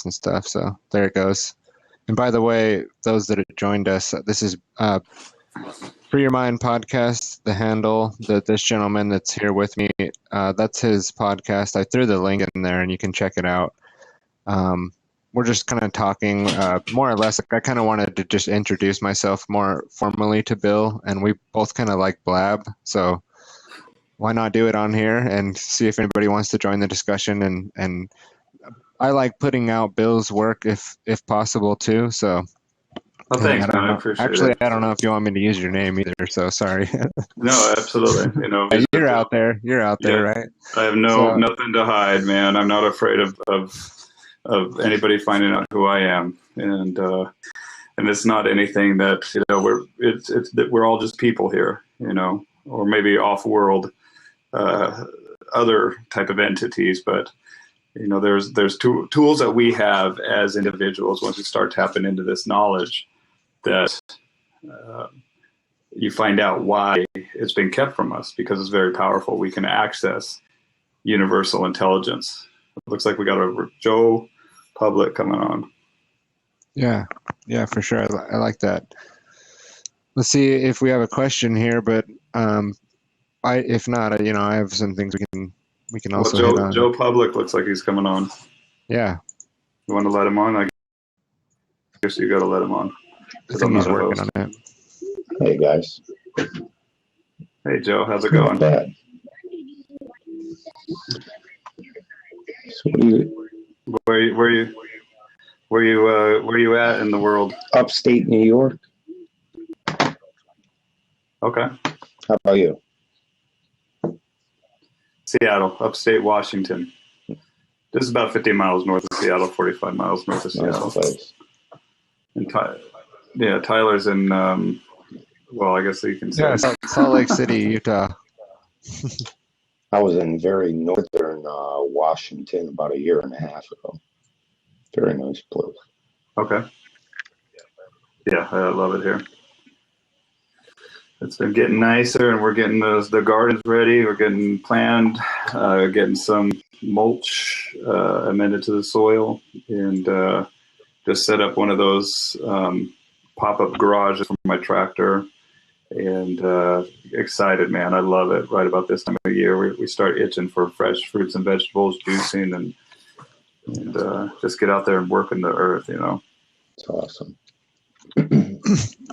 and stuff. So there it goes. And by the way, those that have joined us, this is Free Your Mind podcast, the handle that this gentleman that's here with me, that's his podcast. I threw the link in there and you can check it out. We're just kind of talking more or less. I kind of wanted to just introduce myself more formally to Bill, and we both kind of like blab. So why not do it on here and see if anybody wants to join the discussion? And I like putting out Bill's work if possible too. So well, thanks, man. I appreciate it. I don't know if you want me to use your name either. So sorry. No, absolutely. You know, you're out there. You're out there, right? I have nothing to hide, man. I'm not afraid of anybody finding out who I am, and it's not anything that, you know, it's that we're all just people here, you know, or maybe off-world other type of entities, but you know, there's tools that we have as individuals once we start tapping into this knowledge that you find out why it's been kept from us, because it's very powerful. We can access universal intelligence. It looks like we got a Joe Public coming on. Yeah, for sure. I like that. Let's see if we have a question here, but if not, you know, I have some things we can also hit on. Joe Public looks like he's coming on. Yeah. You want to let him on? I guess you got to let him on. I think he's working on it. Hey guys. Hey Joe, how's it going? Not bad. So where you at in the world? Upstate New York. Okay. How about you? Seattle, upstate Washington. This is about 50 miles north of Seattle, 45 miles north of Seattle. Nice. And Tyler's in, well, I guess you can say. Yeah, Salt Lake City, Utah. I was in very northern Washington about a year and a half ago. Very nice place. Okay. Yeah, I love it here. It's been getting nicer, and we're getting the gardens ready. We're getting planned, getting some mulch amended to the soil, and just set up one of those pop-up garages for my tractor. And excited, man. I love it. Right about this time of year, we start itching for fresh fruits and vegetables, juicing, and just get out there and work in the earth, you know. It's awesome.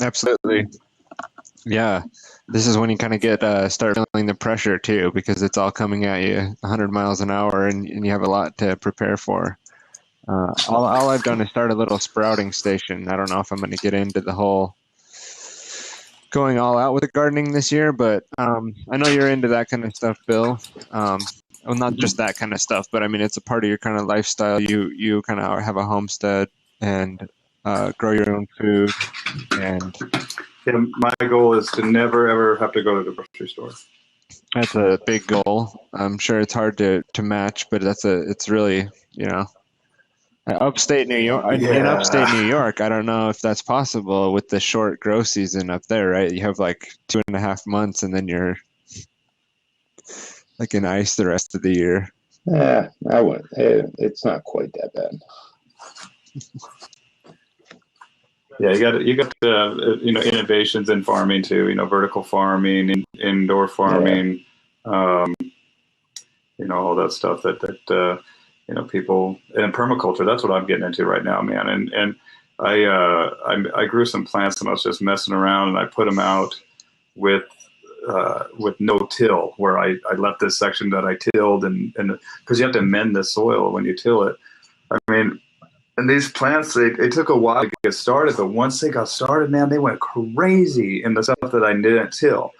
Absolutely. Yeah. This is when you kind of get start feeling the pressure too, because it's all coming at you 100 miles an hour, and you have a lot to prepare for. All I've done is start a little sprouting station. I don't know if I'm going to get into the whole going all out with the gardening this year, but I know you're into that kind of stuff, Bill. Well, not just that kind of stuff, but I mean, it's a part of your kind of lifestyle. You kind of have a homestead and grow your own food. And yeah, my goal is to never ever have to go to the grocery store. That's a big goal. I'm sure it's hard to match, but it's really, you know, upstate New York. Yeah. In upstate New York, I don't know if that's possible with the short grow season up there, right? You have like 2.5 months, and then you're like in ice the rest of the year. Yeah, I wouldn't. It's not quite that bad. Yeah, you got you know, innovations in farming too. You know, vertical farming, indoor farming, you know, all that stuff that you know, people, and permaculture. That's what I'm getting into right now, man. And I grew some plants, and I was just messing around, and I put them out with no till, where I left this section that I tilled, and because you have to amend the soil when you till it. I mean, and these plants, they took a while to get started, but once they got started, man, they went crazy in the stuff that I didn't till.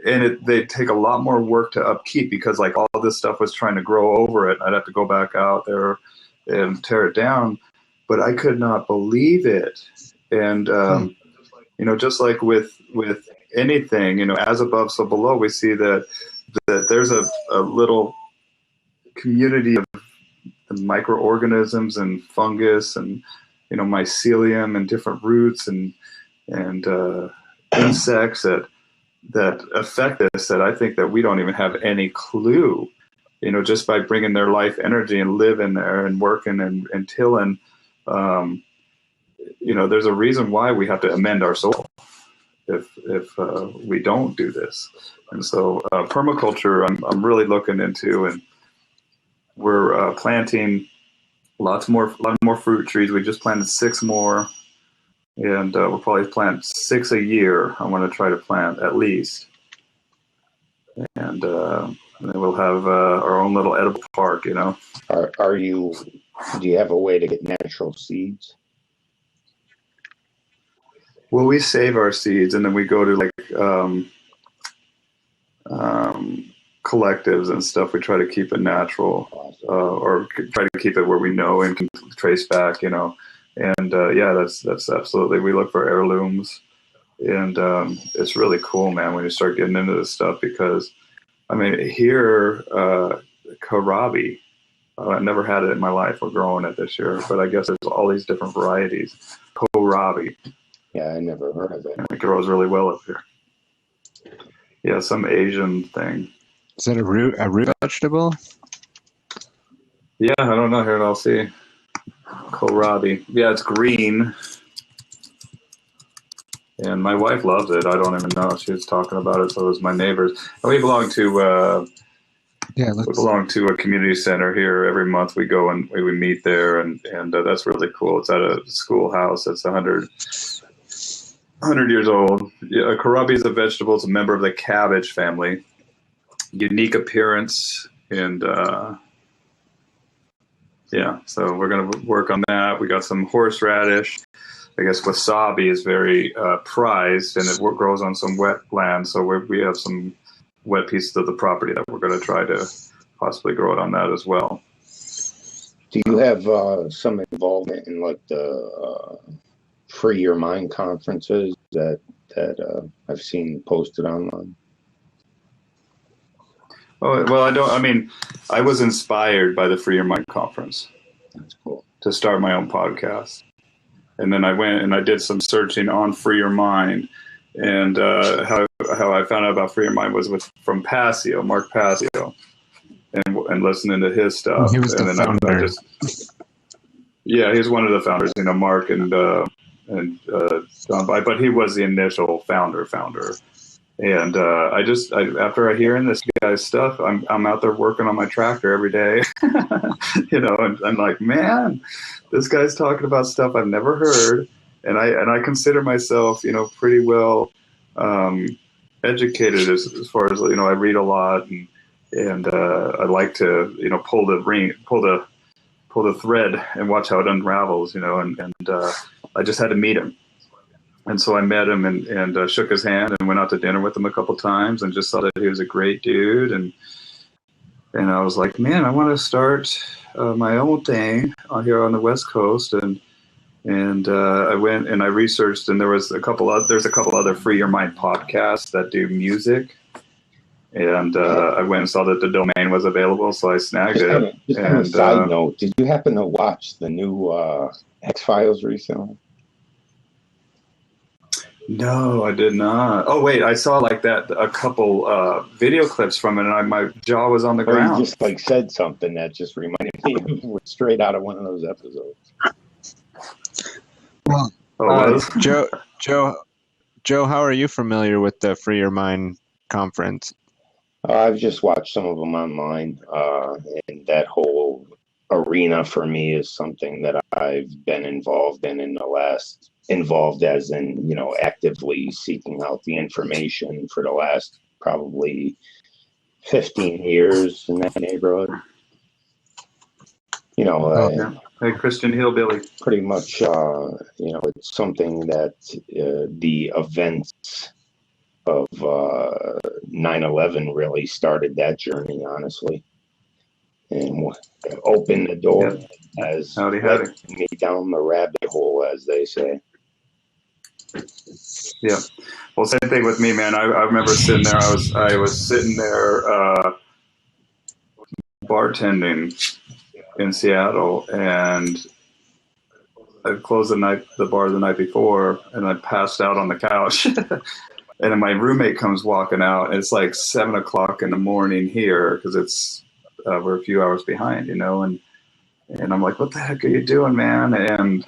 And they take a lot more work to upkeep, because like all this stuff was trying to grow over it. I'd have to go back out there and tear it down, but I could not believe it. And, you know, just like with anything, you know, as above, so below, we see that there's a little community of microorganisms and fungus and, you know, mycelium and different roots and insects that affect this, that I think that we don't even have any clue just by bringing their life energy and living there and working and tilling, there's a reason why we have to amend our soil if we don't do this. And so permaculture, I'm really looking into, and we're planting a lot more fruit trees. We just planted 6 more, and we'll probably plant 6 a year. I want to try to plant at least, and then we'll have our own little edible park. Do you have a way to get natural seeds? Well, we save our seeds, and then we go to collectives and stuff. We try to keep it natural, or try to keep it where we know and can trace back. And that's absolutely. We look for heirlooms, and it's really cool, man, when you start getting into this stuff, because here, kohlrabi. I never had it in my life. We're growing it this year, but I guess there's all these different varieties. Kohlrabi. Yeah, I never heard of it. And it grows really well up here. Yeah, some Asian thing. Is that a root vegetable? Yeah, I don't know. Here, I'll see. Kohlrabi. Yeah, it's green. And my wife loves it. I don't even know. She was talking about it, so does my neighbors. And we belong to we belong to a community center here. Every month we go and we meet there, and that's really cool. It's at a schoolhouse that's 100 years old. Yeah, kohlrabi is a vegetable. It's a member of the cabbage family. Unique appearance, and so we're going to work on that. We got some horseradish. I guess wasabi is very prized, and it grows on some wet land. So we have some wet pieces of the property that we're going to try to possibly grow it on that as well. Do you have some involvement in the Free Your Mind conferences that I've seen posted online? Oh, well, I was inspired by the Free Your Mind conference. That's cool. To start my own podcast. And then I went and I did some searching on Free Your Mind, and how I found out about Free Your Mind was from Passio, Mark Passio, and listening to his stuff. He was the founder. He's one of the founders. Mark and John By, but he was the initial founder. And after hearing this guy's stuff, I'm out there working on my tractor every day, and I'm like, man, this guy's talking about stuff I've never heard, and I consider myself, pretty well educated as far as I read a lot, and I like to pull the thread and watch how it unravels, and I just had to meet him. And so I met him and shook his hand and went out to dinner with him a couple times, and just saw that he was a great dude. And I was like, man, I want to start my own thing here on the West Coast. And I went and I researched, and there's a couple other Free Your Mind podcasts that do music. And I went and saw that the domain was available, so I snagged it. Just on a side note, did you happen to watch the new X-Files recently? No, I did not. Oh, wait, I saw a couple video clips from it, and my jaw was on the ground. You just said something that just reminded me of straight out of one of those episodes. Well, Joe, how are you familiar with the Free Your Mind conference? I've just watched some of them online, and that whole arena for me is something that I've been involved in the last. Involved as in, actively seeking out the information for the last probably 15 years in that neighborhood. Hey, Christian Hillbilly. Pretty much, it's something that the events of 9/11 really started that journey, honestly, and opened the door as led me down the rabbit hole, as they say. Yeah. Well, same thing with me, man. I remember sitting there. I was sitting there bartending in Seattle, and I closed the bar the night before, and I passed out on the couch. And then my roommate comes walking out, and it's like 7 o'clock in the morning here, because it's we're a few hours behind, and I'm like, what the heck are you doing, man? And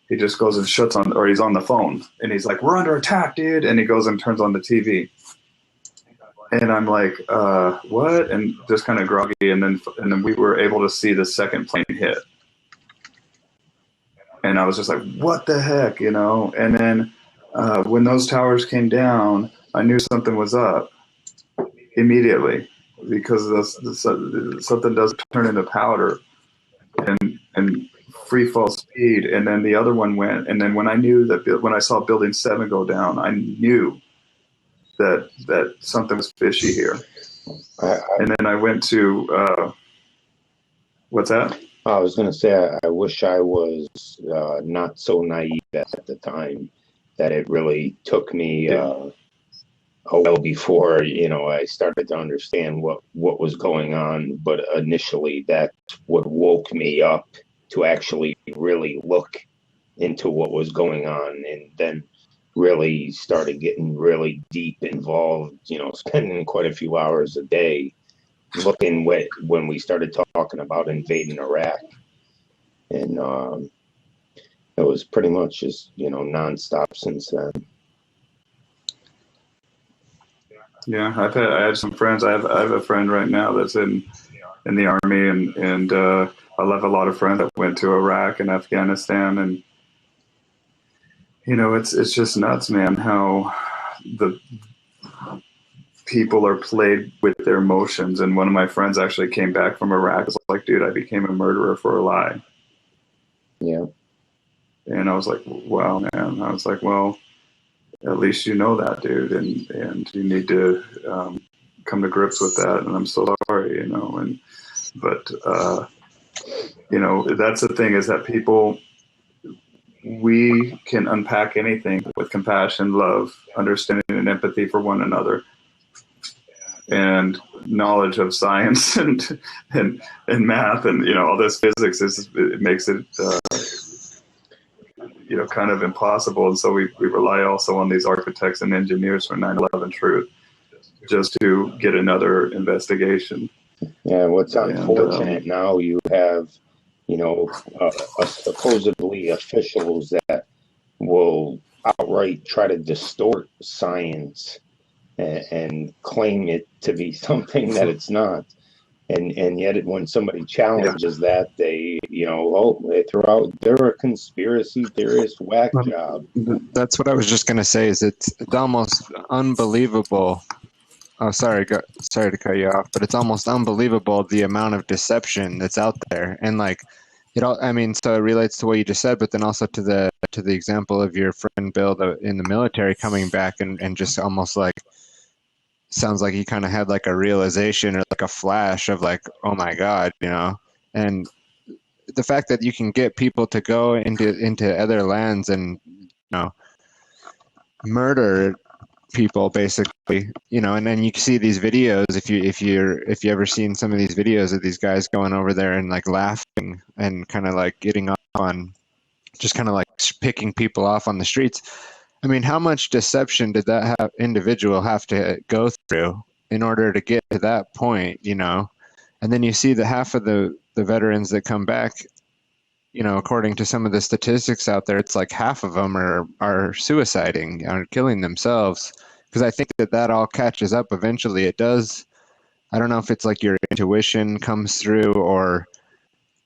he just goes and shuts on, or he's on the phone, and he's like, we're under attack, dude. And he goes and turns on the TV. And I'm like, what? And just kind of groggy. And then we were able to see the second plane hit. And I was just like, what the heck, And then when those towers came down, I knew something was up immediately, because something does turn into powder and free fall speed. And then the other one went. And then when I saw Building 7 go down, I knew that something was fishy here. And then I went to, what's that? I was going to say, I wish I was not so naive at the time, that it really took me a while before, I started to understand what was going on. But initially, that's what woke me up to actually really look into what was going on, and then really started getting really deep involved, spending quite a few hours a day looking when we started talking about invading Iraq. And it was pretty much just, nonstop since then. Yeah, I had some friends. I have a friend right now that's in the Army, and I have a lot of friends that went to Iraq and Afghanistan, and it's just nuts, man, how the people are played with their emotions. And one of my friends actually came back from Iraq. Was like, dude, I became a murderer for a lie. Yeah. And I was like, wow, man. I was like, well, at least you know that, dude, and you need to come to grips with that. And I'm so sorry, but that's the thing, is that people, we can unpack anything with compassion, love, understanding, and empathy for one another, and knowledge of science and math and all this physics. It makes it kind of impossible. And so we rely also on these architects and engineers for 9/11 truth, just to get another investigation. Yeah, what's unfortunate now, you have supposedly officials that will outright try to distort science and claim it to be something that it's not. And yet when somebody challenges that, they throw out, they're a conspiracy theorist, whack job. That's what I was just going to say, is it's almost unbelievable. Oh, sorry to cut you off, but it's almost unbelievable the amount of deception that's out there. And so it relates to what you just said, but then also to the example of your friend Bill in the military coming back and just almost like, sounds like he kind of had like a realization or like a flash of like, oh my God, and the fact that you can get people to go into other lands and, murder people basically, and then you see these videos, if you ever seen some of these videos of these guys going over there and like laughing and kind of like getting off on just kind of like picking people off on the streets. I mean, how much deception did that individual have to go through in order to get to that point, And then you see that half of the veterans that come back, according to some of the statistics out there, it's like half of them are suiciding, are killing themselves. Because I think that all catches up eventually. It does. I don't know if it's like your intuition comes through, or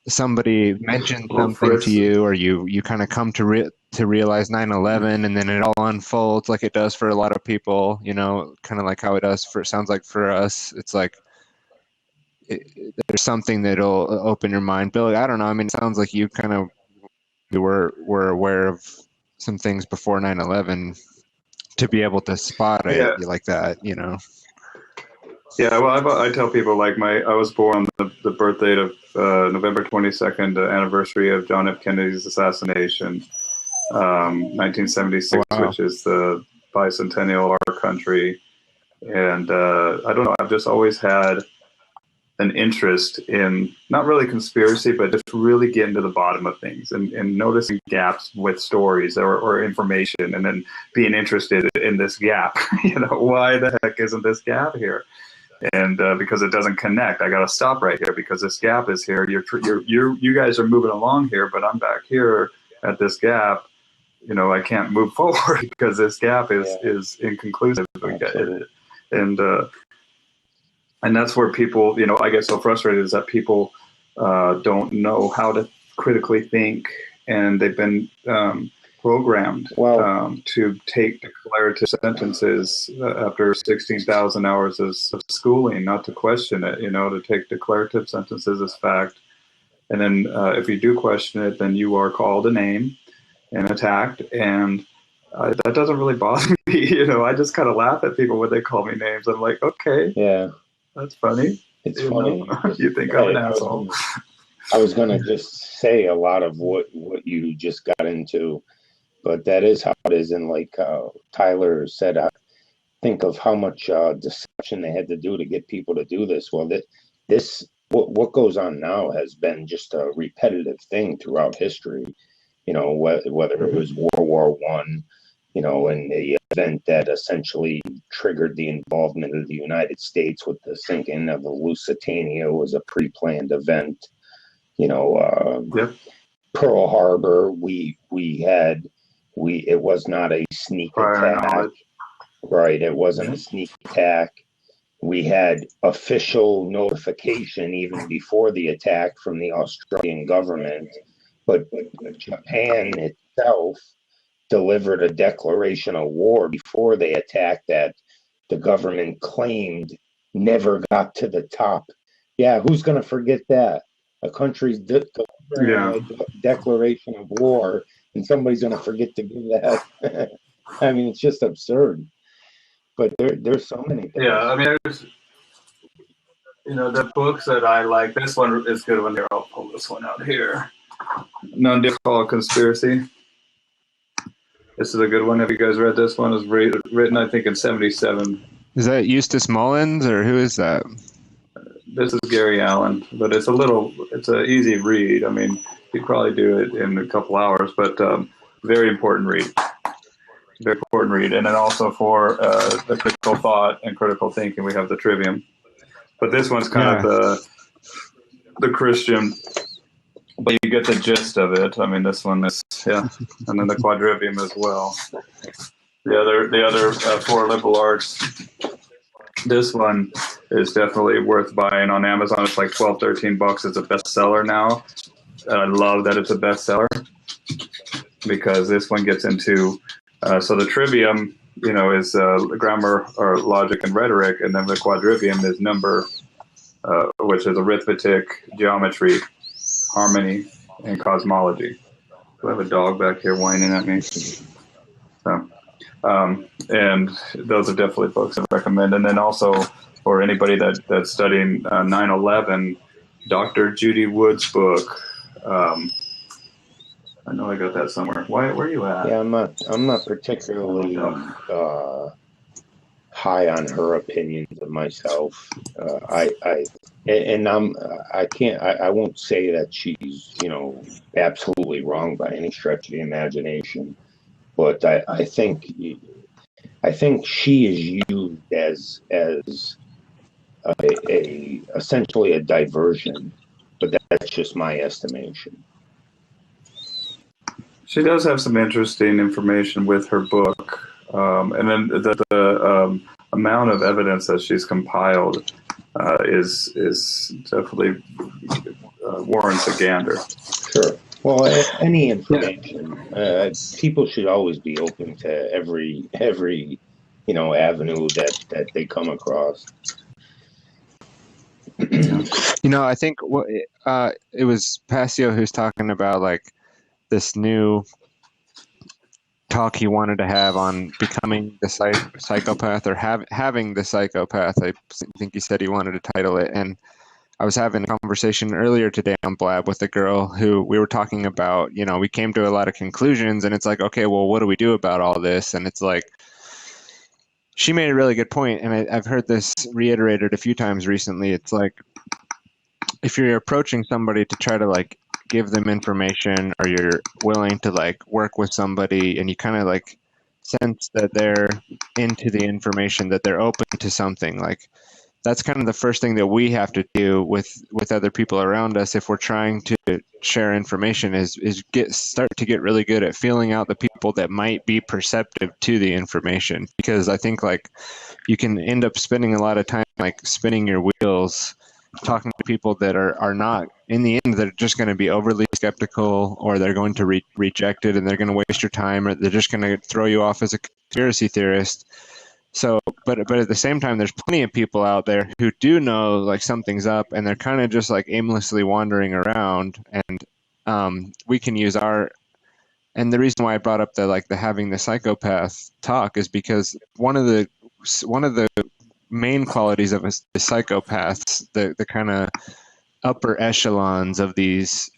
somebody mentioned something to you, or you kind of come to realize 9/11, and then it all unfolds like it does for a lot of people, kind of like how it does sounds like for us. It's like there's something that'll open your mind. Billy, I don't know. I mean, it sounds like you kind of were aware of some things before 9/11 to be able to spot it like that, Yeah, well, I tell people, like, I was born on the birth date of November 22nd, the anniversary of John F. Kennedy's assassination, 1976, wow. Which is the bicentennial of our country. And I don't know, I've just always had an interest in not really conspiracy, but just really getting to the bottom of things and noticing gaps with stories or information, and then being interested in this gap. Why the heck isn't this gap here? and because it doesn't connect, I got to stop right here because this gap is here. You guys are moving along here, but I'm back here at this gap. I can't move forward because this gap is inconclusive. And that's where people, I get so frustrated is that people don't know how to critically think, and they've been programmed to take declarative sentences after 16,000 hours of schooling, not to question it, to take declarative sentences as fact. And then if you do question it, then you are called a name and attacked. And that doesn't really bother me. I just kind of laugh at people when they call me names. I'm like, okay, yeah, that's funny. It's funny. You think I'm an asshole. I was going to just say a lot of what you just got into, but that is how it is. And like Tyler said, I think of how much deception they had to do to get people to do this. Well, what goes on now has been just a repetitive thing throughout history. Whether it was World War I, and the event that essentially triggered the involvement of the United States with the sinking of the Lusitania was a pre-planned event. Pearl Harbor, it was not a sneak attack. Right, it wasn't a sneak attack. We had official notification even before the attack from the Australian government, but Japan itself delivered a declaration of war before they attacked that the government claimed never got to the top. Yeah, who's going to forget that? A country's declaration of war, and somebody's going to forget to give that. I mean, it's just absurd. But there's so many things. Yeah, I mean, there's, the books that I like. This one is a good one here. I'll pull this one out here. Non-Difficult Conspiracy. This is a good one. Have you guys read this one? It was written, I think, in 1977. Is that Eustace Mullins, or who is that? This is Gary Allen, but it's an easy read. I mean, you'd probably do it in a couple hours, but very important read. Very important read. And then also for the critical thought and critical thinking, we have the Trivium. But this one's kind of the Christian, but you get the gist of it. I mean, this one is, and then the Quadrivium as well. The other four liberal arts. This one is definitely worth buying on Amazon. It's like $12-13. It's a bestseller now. And I love that it's a bestseller because this one gets into so the Trivium, is grammar or logic and rhetoric, and then the Quadrivium is number, which is arithmetic, geometry, harmony, and cosmology. Do I have a dog back here whining at me? So, and those are definitely books I recommend. And then also for anybody that's studying 9/11, Dr. Judy Wood's book. I know I got that somewhere. Where are you at? Yeah, I'm not particularly high on her opinions of myself. I won't say that she's absolutely wrong by any stretch of the imagination, but I think she is used as essentially a diversion, but that's just my estimation. She does have some interesting information with her book, and then the amount of evidence that she's compiled is definitely warrants a gander. Sure. Well, any information, people should always be open to every avenue that they come across. I think it was Passio who's talking about like this new talk he wanted to have on becoming the psychopath or having the psychopath. I think he said he wanted to title it. And I was having a conversation earlier today on Blab with a girl who we were talking about, we came to a lot of conclusions, and it's like, okay, well, what do we do about all this? And it's like, she made a really good point, and I've heard this reiterated a few times recently. It's like, if you're approaching somebody to try to like give them information, or you're willing to like work with somebody and you kind of like sense that they're into the information, that they're open to something, like that's kind of the first thing that we have to do with other people around us if we're trying to share information is start to get really good at feeling out the people that might be perceptive to the information, because I think like you can end up spending a lot of time like spinning your wheels talking to people that are not, in the end, they're just going to be overly skeptical, or they're going to reject it and they're going to waste your time, or they're just going to throw you off as a conspiracy theorist. So, but at the same time, there's plenty of people out there who do know like something's up, and they're kind of just like aimlessly wandering around. And we can use our. And the reason why I brought up the having the psychopath talk is because one of the main qualities of the psychopaths, the kind of upper echelons of these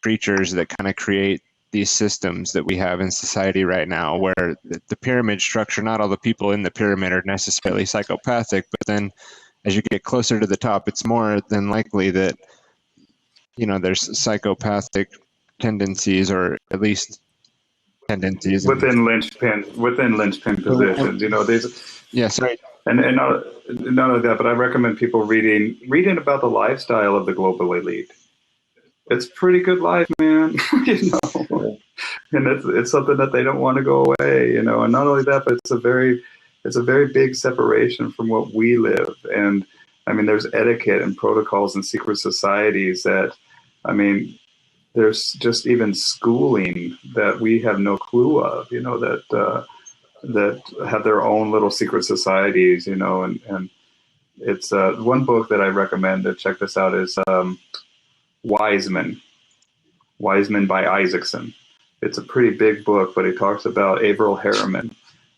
creatures that kind of create these systems that we have in society right now, where the pyramid structure, not all the people in the pyramid are necessarily psychopathic, but then as you get closer to the top, it's more than likely that, there's psychopathic tendencies, or at least tendencies within linchpin positions. These. Yeah, sorry. And not only that, but I recommend people reading about the lifestyle of the global elite. It's pretty good life, man. And it's something that they don't want to go away. And not only that, but it's a very big separation from what we live. And I mean, there's etiquette and protocols and secret societies that, I mean, there's just even schooling that we have no clue of. That have their own little secret societies. And it's one book that I recommend to check this out is Wiseman by Isaacson. It's a pretty big book, but he talks about Averell Harriman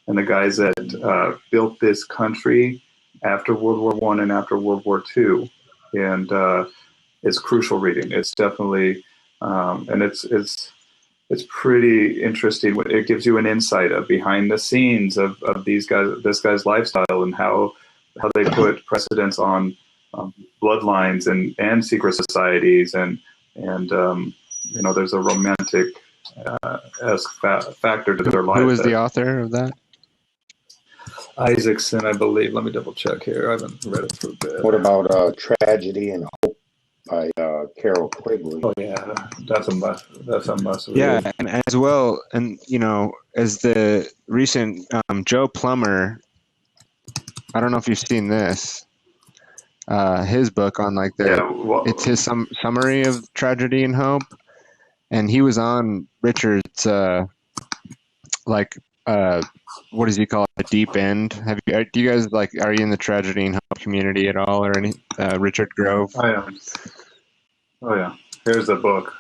and the guys that built this country after World War I and after World War II. And it's crucial reading. It's definitely, and it's pretty interesting. It gives you an insight of behind the scenes of this guy's lifestyle, and how they put precedence on bloodlines and secret societies, and there's a romantic factor to their life. Who was the author of that? Isaacson, I believe. Let me double check here. I haven't read it for a bit. What about Tragedy and Hope by Carol Quigley? Oh yeah, that's a must. That's a must read. Yeah, and as well, and as the recent Joe Plummer. I don't know if you've seen this. His book on it's his summary of Tragedy and Hope, and he was on Richard's what does he call it, the deep end? Do you guys are you in the Tragedy and Hope community at all, or any Richard Grove? I am. Oh yeah, here's the book.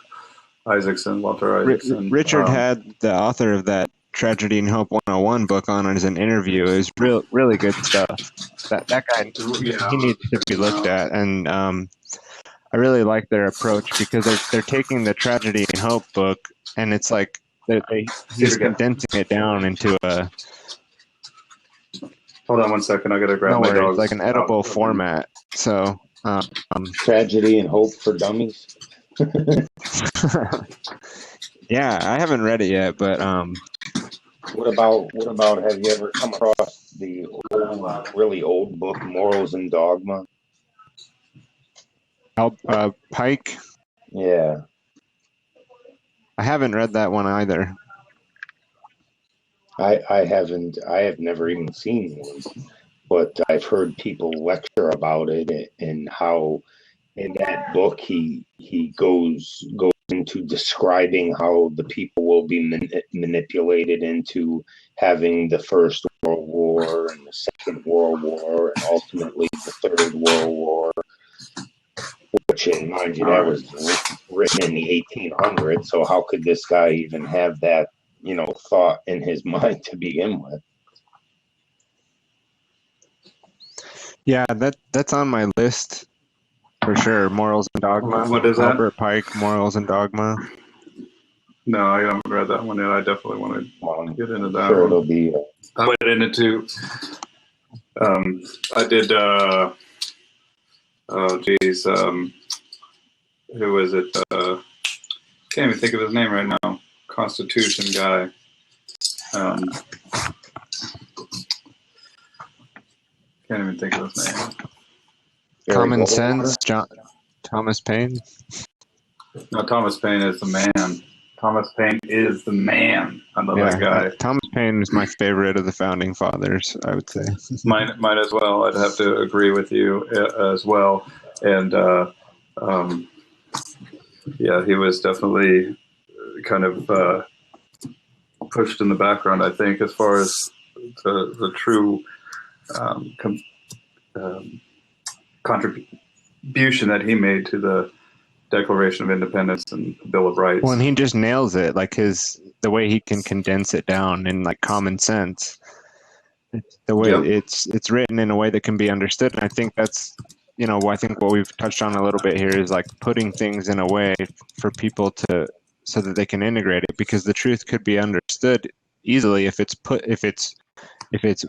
Walter Isaacson. Richard had the author of that Tragedy and Hope 101 book on as an interview. It was really good stuff. That guy, he needs to be looked at, and I really like their approach, because they're taking the Tragedy and Hope book, and it's like he's condensing it down into a. Hold on one second. I gotta grab my dog. It's like an edible format. So. Tragedy and Hope for Dummies. Yeah, I haven't read it yet, but What about have you ever come across the really old book Morals and Dogma? Pike? Yeah. I haven't read that one either. I have never even seen one, but I've heard people lecture about it, and how in that book he goes into describing how the people will be manipulated into having the First World War and the Second World War and ultimately the Third World War, which, mind you, that was written in the 1800s. So how could this guy even have that, thought in his mind to begin with? Yeah, that's on my list for sure. Morals and Dogma. What is that? Albert Pike, Morals and Dogma. No, I haven't read that one yet. I definitely want to get into that. Sure, one. it'll be. I went into. I did. Who is it? Can't even think of his name right now. Constitution guy. Can't even think of his name. Common Sense, Thomas Paine. No, Thomas Paine is the man. Thomas Paine is the man. I love that guy. Thomas Paine is my favorite of the founding fathers, I would say. Mine as well. I'd have to agree with you as well. And yeah, he was definitely kind of pushed in the background, I think, as far as the true contribution that he made to the Declaration of Independence and Bill of Rights. Well, and he just nails it, like the way he can condense it down in like common sense. The way it's written in a way that can be understood, and I think that's, I think what we've touched on a little bit here is like putting things in a way for people so that they can integrate it, because the truth could be understood easily if it's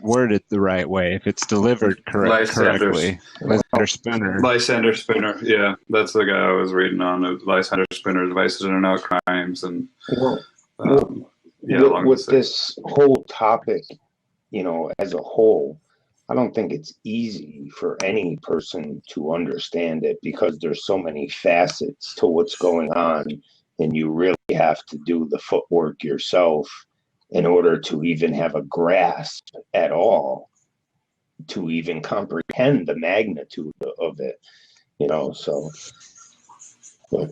worded the right way, if it's delivered correctly. Lysander Spinner, yeah, that's the guy I was reading on. Lysander Spinner's Vices and Not Crimes, and with this whole topic, as a whole, I don't think it's easy for any person to understand it, because there's so many facets to what's going on, and you really have to do the footwork yourself in order to even have a grasp at all, to even comprehend the magnitude of it, so. But.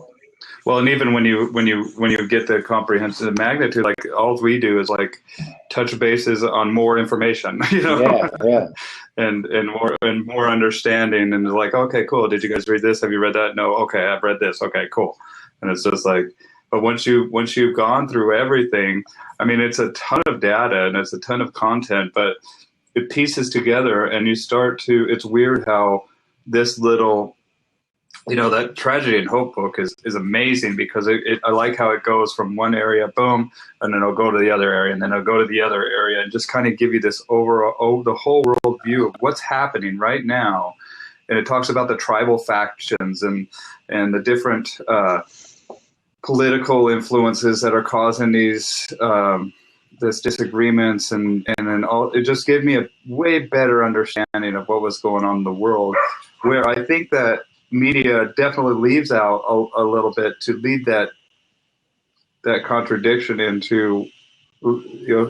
Well, and even when you get the comprehensive magnitude, like all we do is like touch bases on more information, Yeah. and more understanding, and like, okay, cool. Did you guys read this? Have you read that? No. Okay, I've read this. Okay, cool. And it's just like, but once you've gone through everything, I mean, it's a ton of data and it's a ton of content, but it pieces together, and you start to. It's weird how this little. That Tragedy and Hope book is amazing, because I like how it goes from one area, boom, and then it'll go to the other area, and then it'll go to the other area, and just kind of give you this overall, the whole world view of what's happening right now. And it talks about the tribal factions and the different political influences that are causing these this disagreements, and then all. It just gave me a way better understanding of what was going on in the world, where I think that media definitely leaves out a little bit to lead that contradiction into,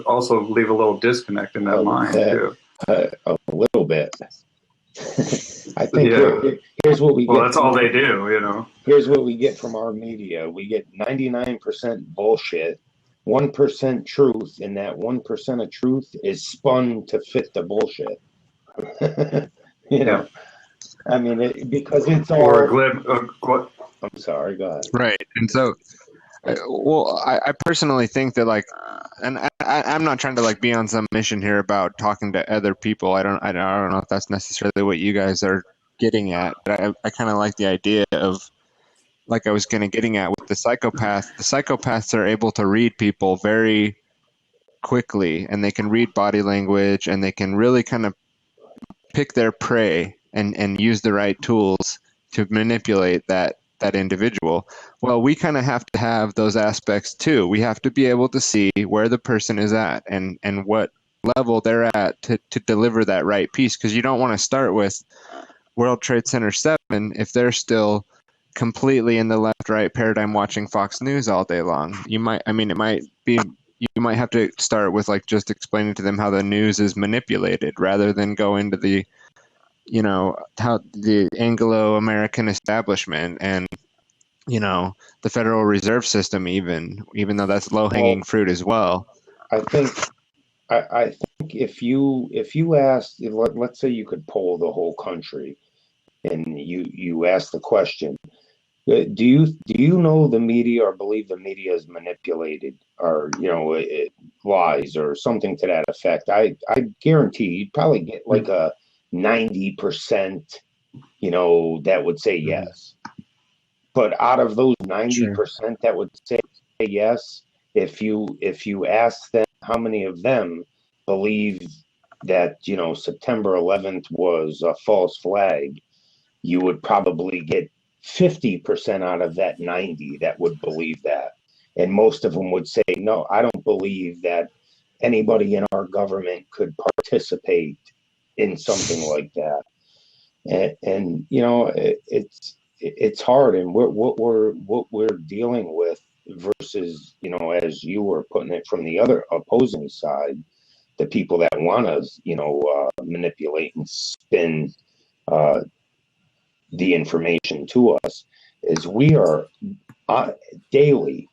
also leave a little disconnect in that mind too. A little bit. I think here's what we get. Well, that's all they do, Here's what we get from our media. We get 99% bullshit, 1% truth, and that 1% of truth is spun to fit the bullshit. I mean, because it's all. Or a glib. I'm sorry, go ahead. Right, and so, I personally think that and I'm not trying to be on some mission here about talking to other people. I don't know if that's necessarily what you guys are getting at, but I kind of like the idea of, like I was getting at with the psychopath. The psychopaths are able to read people very quickly, and they can read body language, and they can really kind of pick their prey and use the right tools to manipulate that individual. Well, we kind of have to have those aspects too. We have to be able to see where the person is at and what level they're at to deliver that right piece, because you don't want to start with World Trade Center 7 if they're still completely in the left-right paradigm watching Fox News all day long. You might have to start with just explaining to them how the news is manipulated, rather than go into the how the Anglo-American establishment and the Federal Reserve System, even though that's low-hanging fruit as well. I think if you asked, let's say you could poll the whole country, and you ask the question, do you know the media, or believe the media is manipulated, or it lies, or something to that effect? I guarantee you'd probably get a 90%, that would say yes. But out of those 90% that would say yes, if you ask them how many of them believe that September 11th was a false flag, you would probably get 50% out of that 90 that would believe that. And most of them would say, no, I don't believe that anybody in our government could participate in something like that. and you know, it's hard, and what we're dealing with versus, you know, as you were putting it from the other opposing side, the people that want to, you know, manipulate and spin uh, the information to us, is we are daily,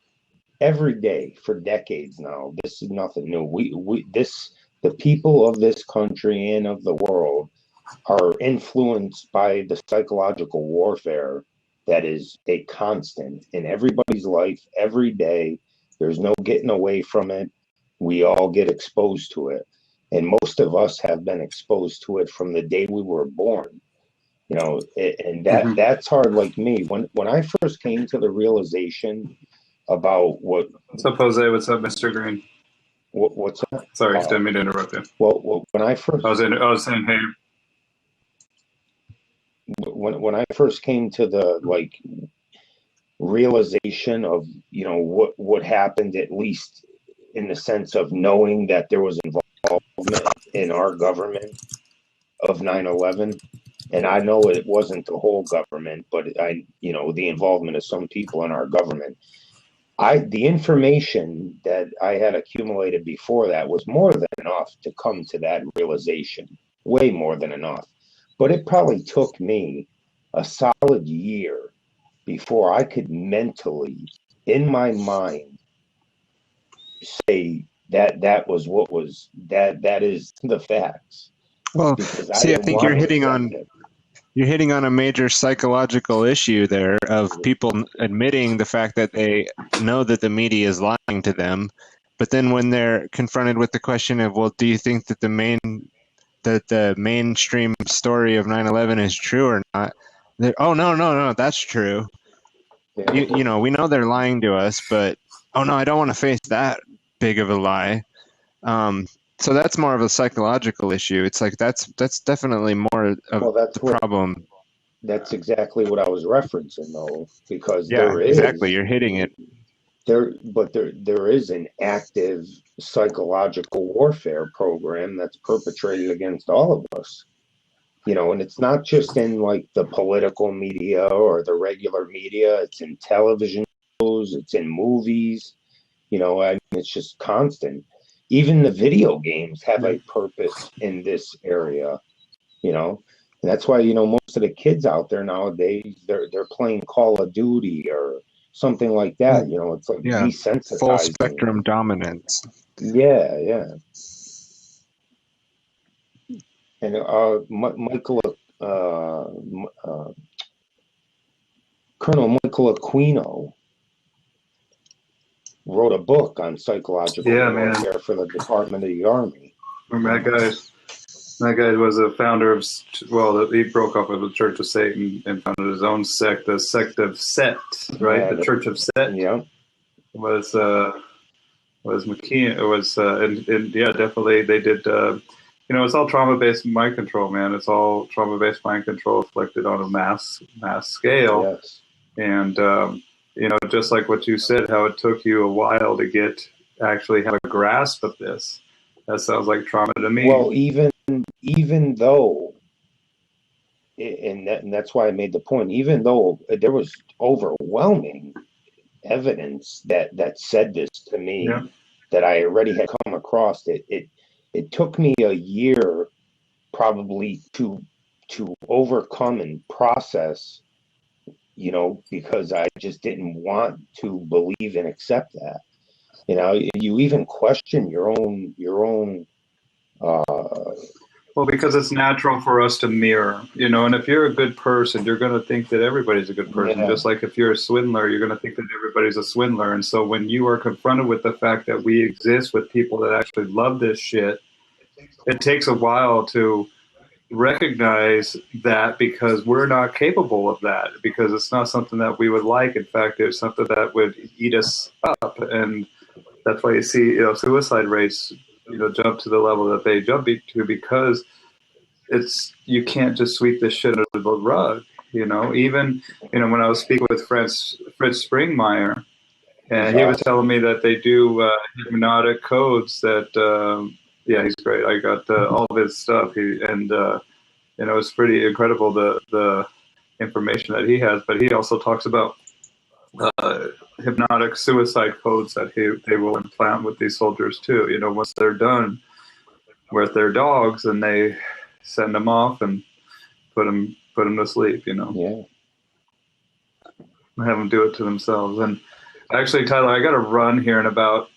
every day for decades now. This is nothing new. The people of this country and of the world are influenced by the psychological warfare that is a constant in everybody's life every day. There's no getting away from it. We all get exposed to it. And most of us have been exposed to it from the day we were born. You know, and that's hard. Like me, when I first came to the realization about What's up, Jose? What's up, Mr. Green? what's that? Sorry, didn't mean to interrupt you. Well, when I was saying, hey. When I first came to the like realization of, you know, what happened, at least in the sense of knowing that there was involvement in our government of 9/11, and I know it wasn't the whole government, but you know, the involvement of some people in our government. The information that I had accumulated before that was more than enough to come to that realization, way more than enough. But it probably took me a solid year before I could mentally, in my mind, say that was what was that is the facts. Well, Because see, I think you're hitting on a major psychological issue there of people admitting the fact that they know that the media is lying to them, but then when they're confronted with the question of, well, do you think that the mainstream story of 9/11 is true or not? Oh, no, that's true. Yeah. You know, we know they're lying to us, but oh no, I don't want to face that big of a lie. So that's more of a psychological issue. It's like that's definitely more of the problem. That's exactly what I was referencing, though, because exactly. You're hitting it. There is an active psychological warfare program that's perpetrated against all of us. You know, and it's not just in like the political media or the regular media. It's in television shows. It's in movies. You know, I mean, it's just constant. Even the video games have a purpose in this area. You know, and that's why, you know, most of the kids out there nowadays, they're playing Call of Duty or something like that. You know, it's like desensitizing. Full spectrum dominance. Yeah. And Colonel Michael Aquino wrote a book on psychological warfare for the Department of the Army. That guy was a founder of, he broke off with the Church of Satan and founded his own sect, the sect of Set, right? Yeah, the Church of Set. Yeah. Was McKean, definitely they did, you know, it's all trauma-based mind control, man. It's all trauma-based mind control inflicted on a mass scale. Yes. And, you know, just like what you said, how it took you a while to actually have a grasp of this. That sounds like trauma to me. Well, even though, and that's why I made the point, even though there was overwhelming evidence that said this to me, that I already had come across, it took me a year probably to overcome and process, you know, because I just didn't want to believe and accept that. You know, you even question your own well, because it's natural for us to mirror, you know, and if you're a good person, you're going to think that everybody's a good person. Just like if you're a swindler, you're going to think that everybody's a swindler. And so when you are confronted with the fact that we exist with people that actually love this shit, it takes a while to recognize that, because we're not capable of that, because it's not something that we would like. In fact, it's something that would eat us up. And that's why you see, you know, suicide rates, you know, jump to the level that they jump to, because you can't just sweep this shit under the rug, you know. Even, you know, when I was speaking with Fritz Springmeier, and he was telling me that they do hypnotic codes that, he's great. I got all of his stuff. it's pretty incredible the information that he has. But he also talks about hypnotic suicide codes that they will implant with these soldiers too. Once they're done with their dogs, and they send them off and put them to sleep. Yeah. Have them do it to themselves. And actually, Tyler, I got to run here in about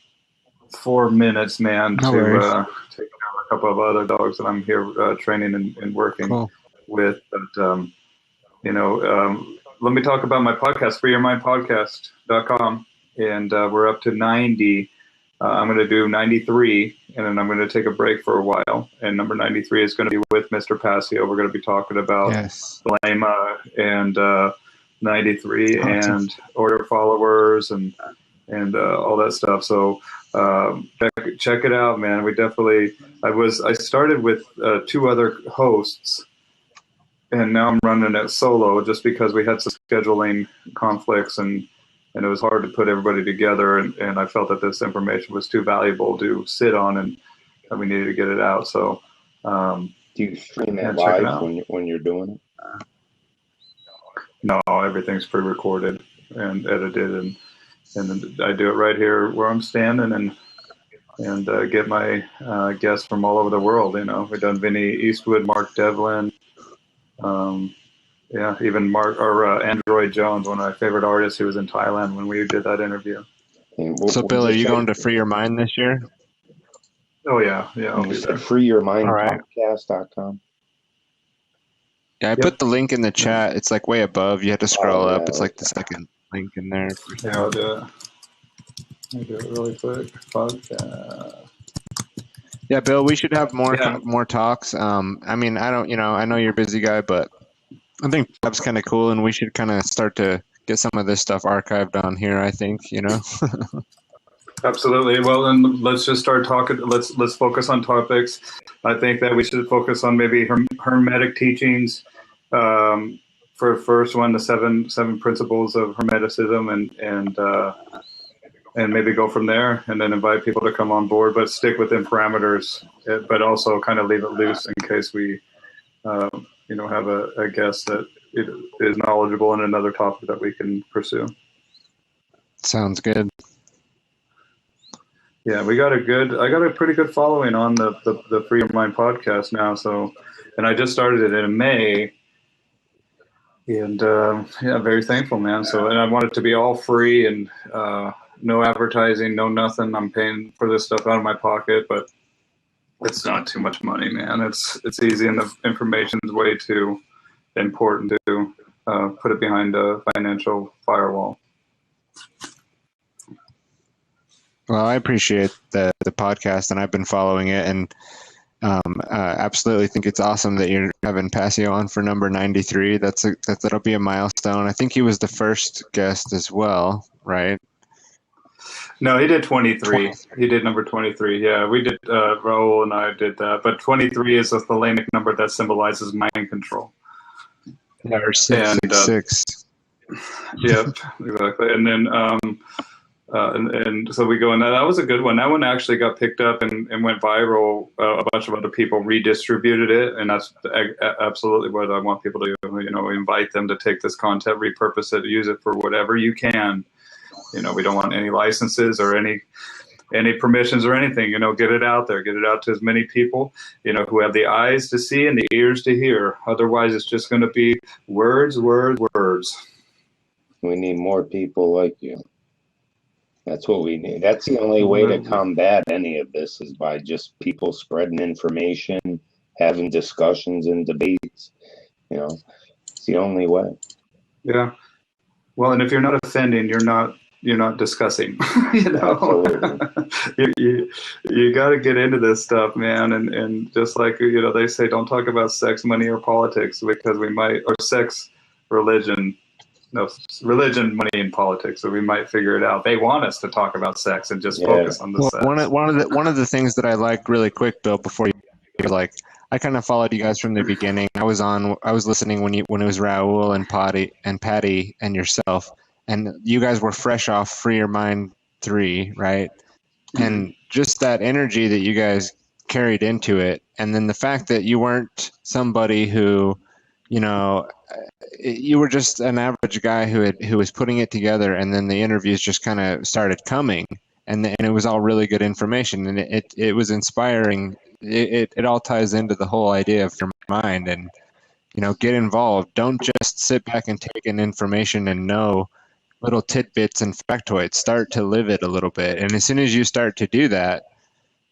4 minutes, man, No to worries. take care of a couple of other dogs that I'm here training and working with. But let me talk about my podcast, freeyourmindpodcast.com. And we're up to 90. I'm going to do 93, and then I'm going to take a break for a while. And number 93 is going to be with Mr. Passio. We're going to be talking about Lama and 93 and order followers and all that stuff. So check it out, man. We definitely. I started with 2 other hosts, and now I'm running it solo just because we had some scheduling conflicts and it was hard to put everybody together. And I felt that this information was too valuable to sit on, and that we needed to get it out. So, do you stream it live when you're doing it? No, everything's pre-recorded and edited, and then I do it right here where I'm standing, and get my guests from all over the world. We've done Vinny Eastwood, Mark Devlin, even Mark or Android Jones, one of my favorite artists, who was in Thailand when we did that interview. So, Bill, are you going to Free Your Mind this year? Oh yeah, I'll be there. freeyourmindpodcast.com. Yeah, I put the link in the chat. It's like way above. You have to scroll up. It's like the second link in there. Yeah, I'll do it. I'll do it really quick. Yeah, Bill, we should have more talks. I mean, I know you're a busy guy, but I think that's kind of cool, and we should kind of start to get some of this stuff archived on here, I think, Absolutely. Well, then let's just start talking. Let's focus on topics. I think that we should focus on maybe Hermetic teachings. For first one, the seven principles of Hermeticism, and maybe go from there, and then invite people to come on board, but stick within parameters, but also kind of leave it loose in case we, have a guest that is knowledgeable in another topic that we can pursue. Sounds good. Yeah, I got a pretty good following on the Free Your Mind podcast now. So, and I just started it in May, and very thankful, man. So, and I want it to be all free and no advertising, no nothing. I'm paying for this stuff out of my pocket, but it's not too much money, man. It's easy, and the information is way too important to put it behind a financial firewall. Well, I appreciate the podcast, and I've been following it, and absolutely think it's awesome that you're having Passio on for number 93. That'll be a milestone. I think he was the first guest as well, right? No, he did 23. He did number 23. Yeah, we did. Raul and I did that. But 23 is a Thelemic number that symbolizes mind control. Yeah, or 666. Yep, exactly. And then, and so we go in that. That was a good one. That one actually got picked up and went viral. A bunch of other people redistributed it, and that's absolutely what I want people to do. Invite them to take this content, repurpose it, use it for whatever you can. We don't want any licenses or any permissions or anything. Get it out there. Get it out to as many people, who have the eyes to see and the ears to hear. Otherwise, it's just going to be words, words, words. We need more people like you. That's what we need. That's the only way to combat any of this, is by just people spreading information, having discussions and debates. It's the only way. Yeah. Well, and if you're not offending, you're not discussing. You got to get into this stuff, man. And just like they say, don't talk about sex, money, or politics, because we might, or sex, religion. No, religion, money, and politics. So we might figure it out. They want us to talk about sex and just focus on the sex. One of the things that I liked really quick, Bill, before you're like, I kind of followed you guys from the beginning. I was listening when it was Raul and Patty and yourself, and you guys were fresh off Free Your Mind 3, right? And just that energy that you guys carried into it. And then the fact that you weren't somebody who, you were just an average guy who was putting it together, and then the interviews just kind of started coming, and it was all really good information, and it was inspiring. It all ties into the whole idea of your mind, and get involved. Don't just sit back and take in information and know little tidbits and factoids. Start to live it a little bit, and as soon as you start to do that,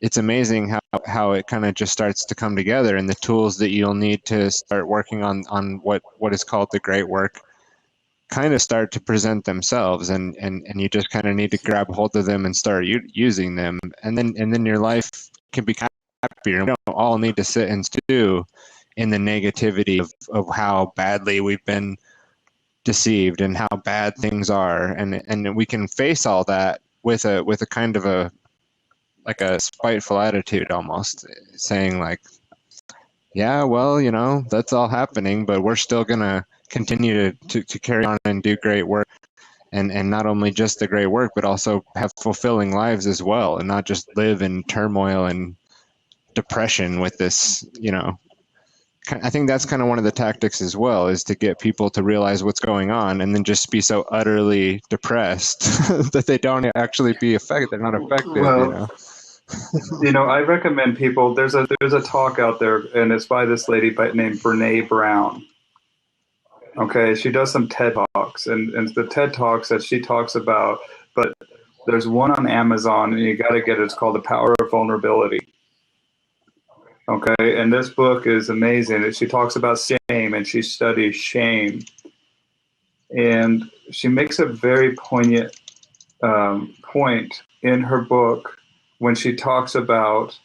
it's amazing how it kind of just starts to come together, and the tools that you'll need to start working on what is called the great work kind of start to present themselves, and you just kind of need to grab hold of them and start using them, and then your life can be happier. We don't all need to sit and stew in the negativity of how badly we've been deceived and how bad things are, and we can face all that with a kind of a spiteful attitude, almost saying like, yeah, well, that's all happening, but we're still gonna continue to carry on and do great work, and not only just the great work, but also have fulfilling lives as well, and not just live in turmoil and depression with this. I think that's kind of one of the tactics as well, is to get people to realize what's going on and then just be so utterly depressed that they don't actually be affected. They're not affected. Well, I recommend people. There's a talk out there, and it's by this lady named Brene Brown. Okay, she does some TED Talks, and the TED Talks that she talks about, but there's one on Amazon, and you got to get it. It's called The Power of Vulnerability. Okay, and this book is amazing. She talks about shame, and she studies shame. And she makes a very poignant point in her book when she talks about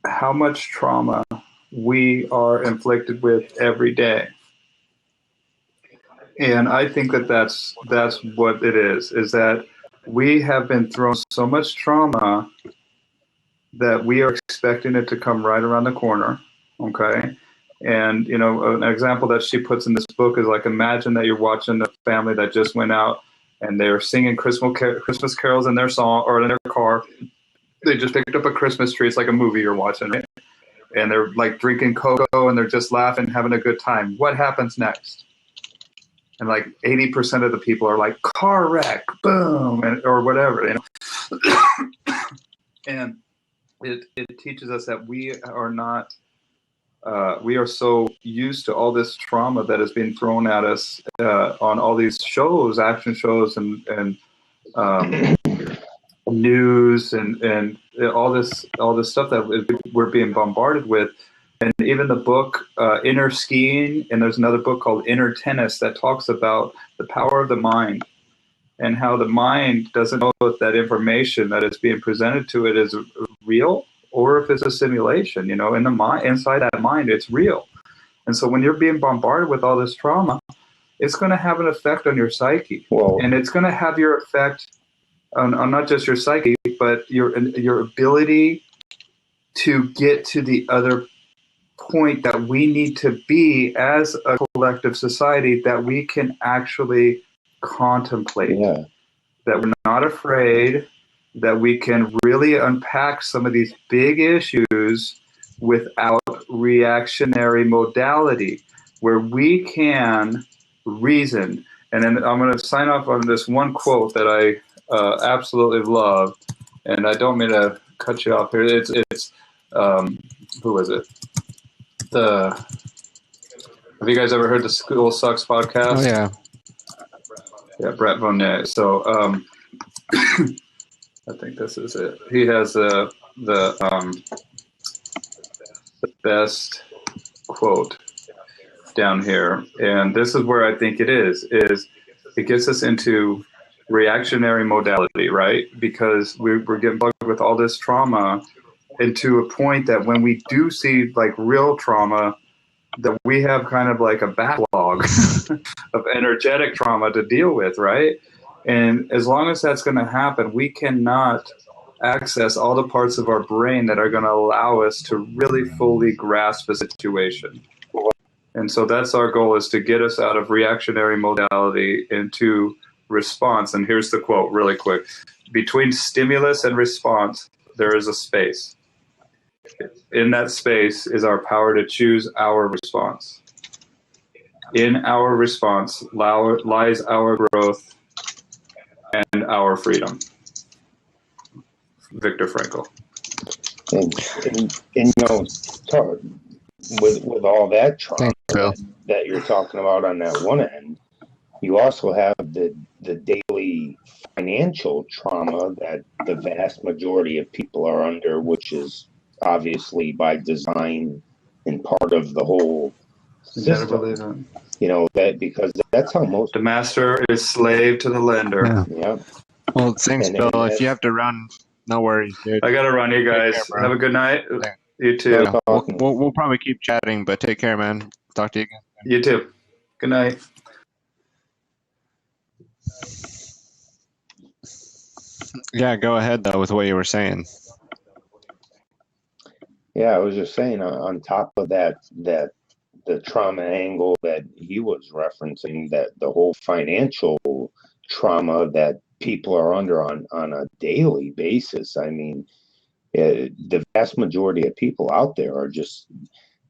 how much trauma we are inflicted with every day. And I think that's what it is that we have been thrown so much trauma that we are expecting it to come right around the corner, okay? And, an example that she puts in this book is like, imagine that you're watching a family that just went out and they're singing Christmas carols in their song or in their car. They just picked up a Christmas tree. It's like a movie you're watching, right? And they're like drinking cocoa and they're just laughing, having a good time. What happens next? And like 80% of the people are like, car wreck, boom, or whatever, And it teaches us that we are not, we are so used to all this trauma that is being thrown at us on all these shows, action shows, and news, and all this stuff that we're being bombarded with. And even the book Inner Skiing, and there's another book called Inner Tennis that talks about the power of the mind and how the mind doesn't know if that information that is being presented to it is real or if it's a simulation. In the mind, inside that mind, it's real. And so when you're being bombarded with all this trauma, it's going to have an effect on your psyche. Well, and it's going to have your effect on not just your psyche, but your ability to get to the other point that we need to be as a collective society, that we can actually contemplate, that we're not afraid, that we can really unpack some of these big issues without reactionary modality, where we can reason. And then I'm going to sign off on this one quote that I absolutely love, and I don't mean to cut you off here. It's who is it? Have you guys ever heard the School Sucks podcast? Oh yeah. Yeah, Brett Vonnet. So I think this is it. He has the best quote down here, and this is where I think it is it gets us into reactionary modality, right? Because we're getting bugged with all this trauma, and to a point that when we do see like real trauma, that we have kind of like a backlog of energetic trauma to deal with, right? And as long as that's going to happen, we cannot access all the parts of our brain that are going to allow us to really fully grasp the situation. And so that's our goal, is to get us out of reactionary modality into response. And here's the quote really quick. Between stimulus and response, there is a space. In that space is our power to choose our response. In our response lies our growth and our freedom. Viktor Frankl. And you know, with all that trauma that you're talking about on that one end, you also have the daily financial trauma that the vast majority of people are under, which is obviously by design and part of the whole system. You know, that because that's how most... The master is slave to the lender. Yeah. Well, thanks, Bill. If you have to run, no worries, dude. I got to run, you guys. Care, have a good night. Yeah. You too. Yeah. We'll probably keep chatting, but take care, man. Talk to you again. You too. Good night. Yeah, go ahead, though, with what you were saying. Yeah, I was just saying, on top of that the trauma angle that he was referencing, that the whole financial trauma that people are under on a daily basis. I mean, the vast majority of people out there are just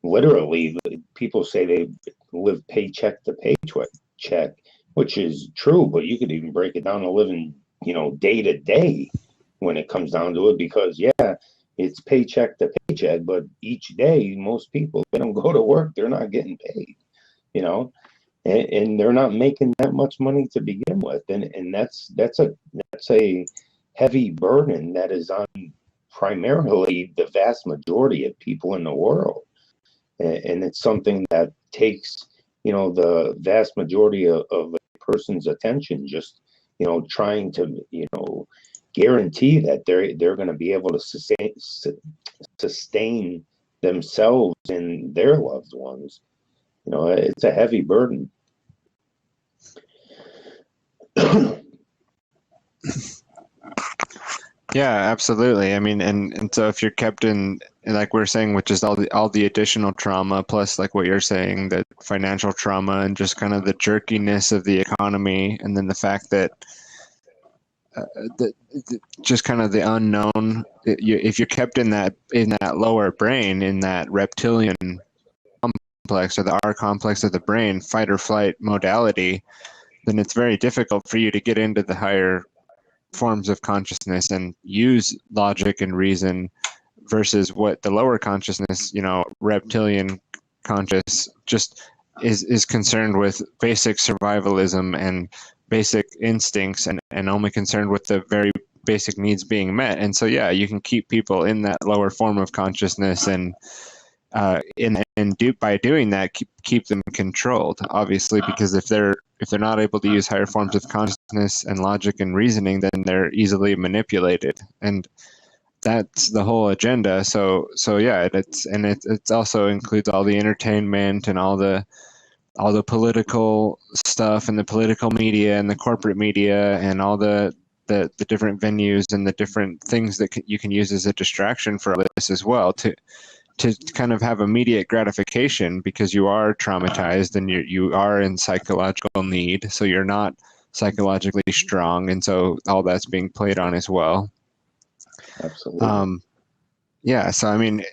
literally, people say they live paycheck to paycheck, which is true, but you could even break it down to living, you know, day to day when it comes down to it, because yeah, it's paycheck to paycheck, but each day, most people, they don't go to work, they're not getting paid, you know, and they're not making that much money to begin with. And that's a heavy burden that is on primarily the vast majority of people in the world. And it's something that takes, you know, the vast majority of a person's attention, just, you know, trying to, you know, guarantee that they're going to be able to sustain themselves and their loved ones. You know, it's a heavy burden. Yeah, absolutely. I mean, and so if you're kept in, like we're saying, which is all the additional trauma, plus like what you're saying, that financial trauma and just kind of the jerkiness of the economy, and then the fact that just kind of the unknown. If you're kept in that lower brain, in that reptilian complex or the R complex of the brain, fight or flight modality, then it's very difficult for you to get into the higher forms of consciousness and use logic and reason, versus what the lower consciousness, you know, reptilian conscious, just is concerned with basic survivalism and basic instincts, and only concerned with the very basic needs being met. And so yeah, you can keep people in that lower form of consciousness, and by doing that, keep them controlled, obviously, because if they're not able to use higher forms of consciousness and logic and reasoning, then they're easily manipulated, and that's the whole agenda. So yeah, it also includes all the entertainment and all the political stuff and the political media and the corporate media and all the different venues and the different things that you can use as a distraction for this as well, to kind of have immediate gratification, because you are traumatized and you are in psychological need, so you're not psychologically strong, and so all that's being played on as well. Absolutely. Yeah, so I mean,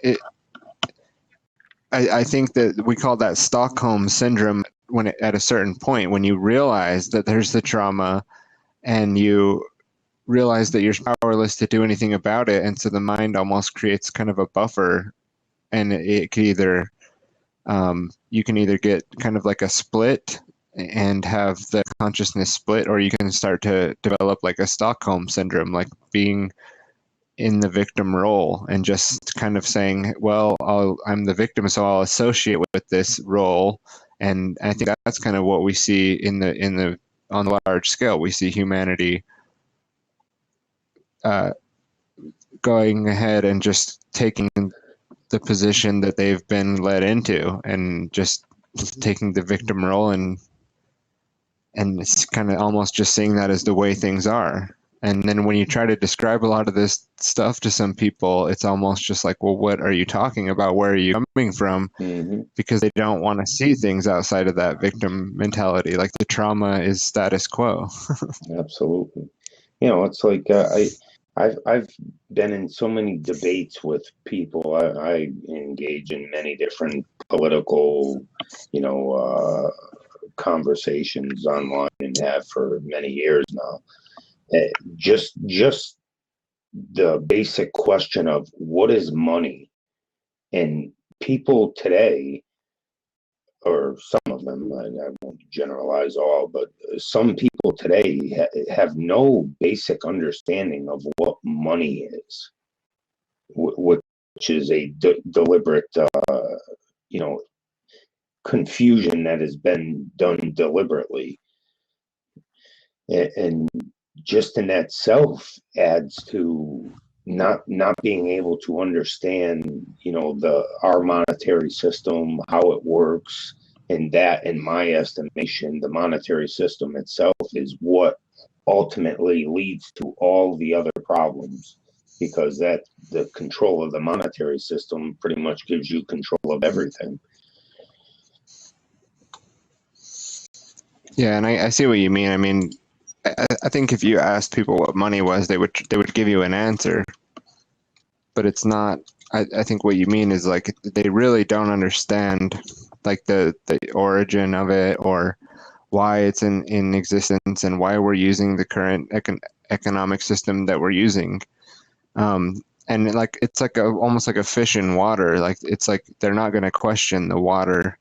I think that we call that Stockholm syndrome at a certain point, when you realize that there's the trauma and you realize that you're powerless to do anything about it, and so the mind almost creates kind of a buffer, and it could either you can either get kind of like a split and have the consciousness split, or you can start to develop like a Stockholm syndrome, like being in the victim role and just kind of saying, well, I'm the victim, so I'll associate with this role. And I think that's kind of what we see on the large scale. We see humanity going ahead and just taking the position that they've been led into, and just taking the victim role, and it's kind of almost just seeing that as the way things are. And then when you try to describe a lot of this stuff to some people, it's almost just like, well, what are you talking about? Where are you coming from? Mm-hmm. Because they don't want to see things outside of that victim mentality. Like the trauma is status quo. Absolutely. You know, it's like I've been in so many debates with people. I engage in many different political, you know, conversations online and have for many years now. Just the basic question of what is money, and people today, or some of them, I won't generalize all, but some people today have no basic understanding of what money is, which is a deliberate, you know, confusion that has been done deliberately. And just in that self adds to not being able to understand, you know, the our monetary system, how it works, and that, in my estimation, the monetary system itself is what ultimately leads to all the other problems, because that the control of the monetary system pretty much gives you control of everything. Yeah, and I see what you mean. I mean, I think if you asked people what money was, they would give you an answer, but it's not. I think what you mean is like they really don't understand like the origin of it, or why it's in existence, and why we're using the current economic system that we're using. And like it's like almost like a fish in water. Like it's like they're not going to question the water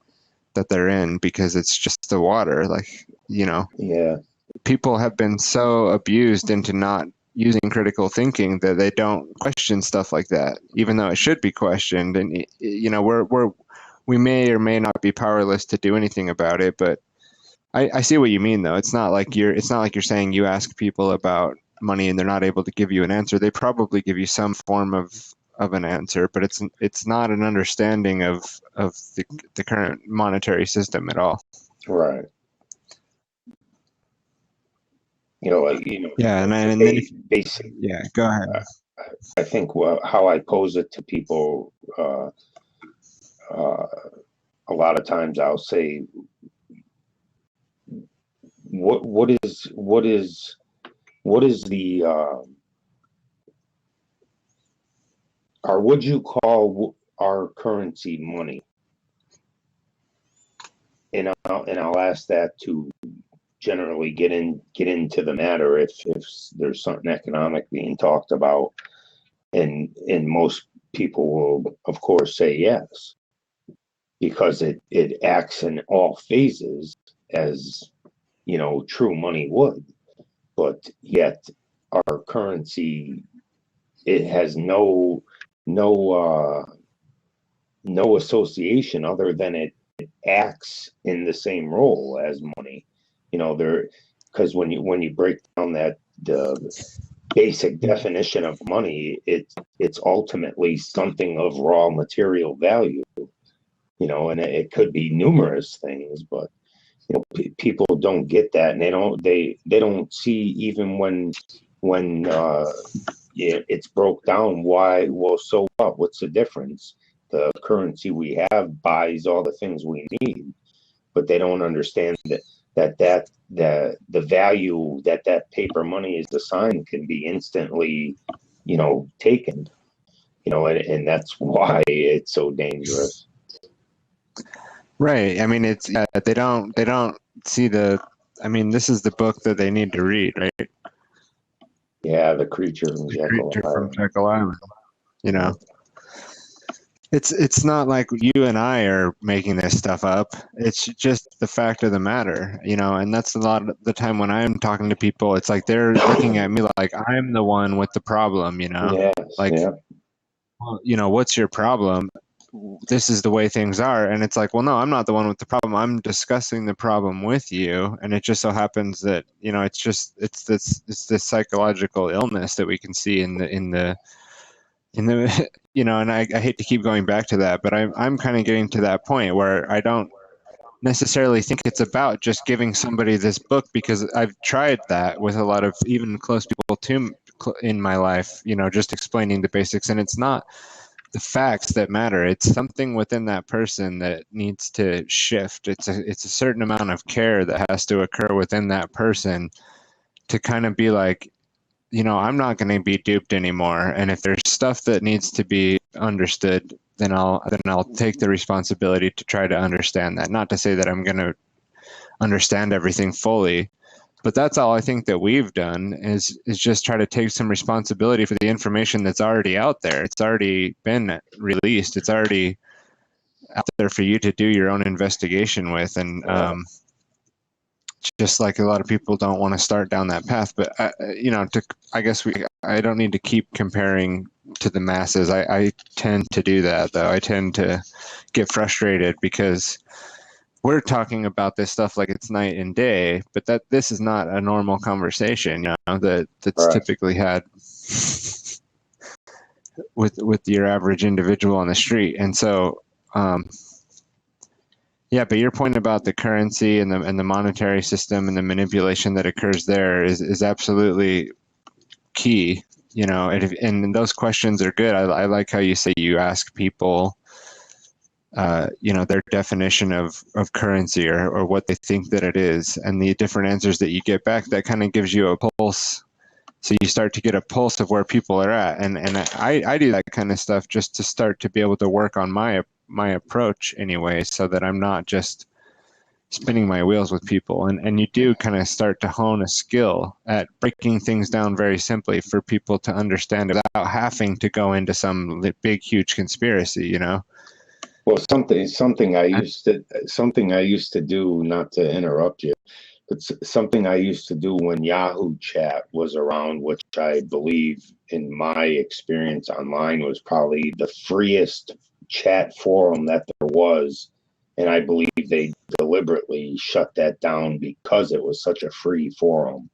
that they're in because it's just the water. Like, you know, Yeah. people have been so abused into not using critical thinking that they don't question stuff like that, even though it should be questioned. And you know, we may or may not be powerless to do anything about it. But I see what you mean, though. It's not like you're saying you ask people about money and they're not able to give you an answer. They probably give you some form of an answer, but it's not an understanding of the current monetary system at all. Right. You know, like, you know, Yeah, and then basic. Yeah, go ahead. I think how I pose it to people, a lot of times I'll say, what is the or would you call our currency money? And I'll ask that to generally get into the matter if there's something economic being talked about, and most people will of course say yes, because it acts in all phases as, you know, true money would. But yet our currency, it has no association other than it acts in the same role as money. You know, there, because when you break down that the basic definition of money, it's ultimately something of raw material value. You know, and it could be numerous things, but you know, people don't get that, and they don't see, even when yeah, it's broke down, why. Well, so what's the difference? The currency we have buys all the things we need, but they don't understand that the value that paper money is assigned can be instantly, you know, taken. You know, and that's why it's so dangerous. Right. I mean, it's they don't see the. I mean, this is the book that they need to read, right? Yeah, the creature from The Jekyll Creature from Island. Jekyll Island. You know, it's not like you and I are making this stuff up. It's just the fact of the matter, you know. And that's a lot of the time when I'm talking to people. It's like they're looking at me like I'm the one with the problem, you know. Yes, Like, yeah, well, you know, what's your problem? This is the way things are. And it's like, well, no, I'm not the one with the problem. I'm discussing the problem with you. And it just so happens that, you know, it's this psychological illness that we can see in the you know. And I hate to keep going back to that, but I'm kind of getting to that point where I don't necessarily think it's about just giving somebody this book, because I've tried that with a lot of even close people to in my life, you know, just explaining the basics. And it's not the facts that matter. It's something within that person that needs to shift. It's a certain amount of care that has to occur within that person to kind of be like, I'm not going to be duped anymore. And if there's stuff that needs to be understood, then I'll take the responsibility to try to understand that. Not to say that I'm going to understand everything fully, but that's all I think that we've done is just try to take some responsibility for the information that's already out there. It's already been released. It's already out there for you to do your own investigation with. And just like a lot of people don't want to start down that path, but I don't need to keep comparing to the masses. I tend to do that, though. I tend to get frustrated because we're talking about this stuff like it's night and day, but this is not a normal conversation, that's Right. typically had with your average individual on the street. And so, yeah, but your point about the currency and the monetary system and the manipulation that occurs there is absolutely key. And those questions are good. I like how you say you ask people, their definition of currency or what they think that it is, and the different answers that you get back. That kind of gives you a pulse. So you start to get a pulse of where people are at, and I do that kind of stuff just to start to be able to work on my approach anyway, so that I'm not just spinning my wheels with people. And you do kind of start to hone a skill at breaking things down very simply for people to understand without having to go into some big, huge conspiracy, Well, something I used to do, not to interrupt you, but something I used to do when Yahoo Chat was around, which I believe in my experience online was probably the freest chat forum that there was. And I believe they deliberately shut that down because it was such a free forum.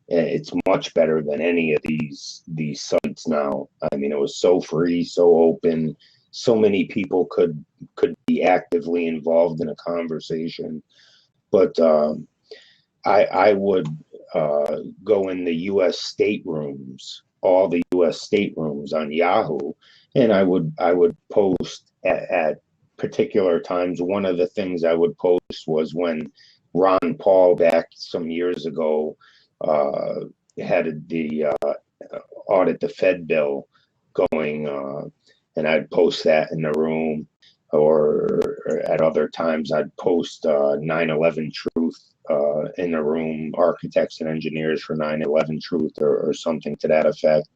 And it's much better than any of these sites now. I mean, it was so free, so open. So many people could be actively involved in a conversation. But I would go in the U.S. staterooms, all the U.S. staterooms on Yahoo, and I would post at particular times. One of the things I would post was when Ron Paul, back some years ago, had the audit the Fed bill going, and I'd post that in the room. Or at other times, I'd post 9/11 Truth in the room, architects and engineers for 9/11 Truth, or something to that effect.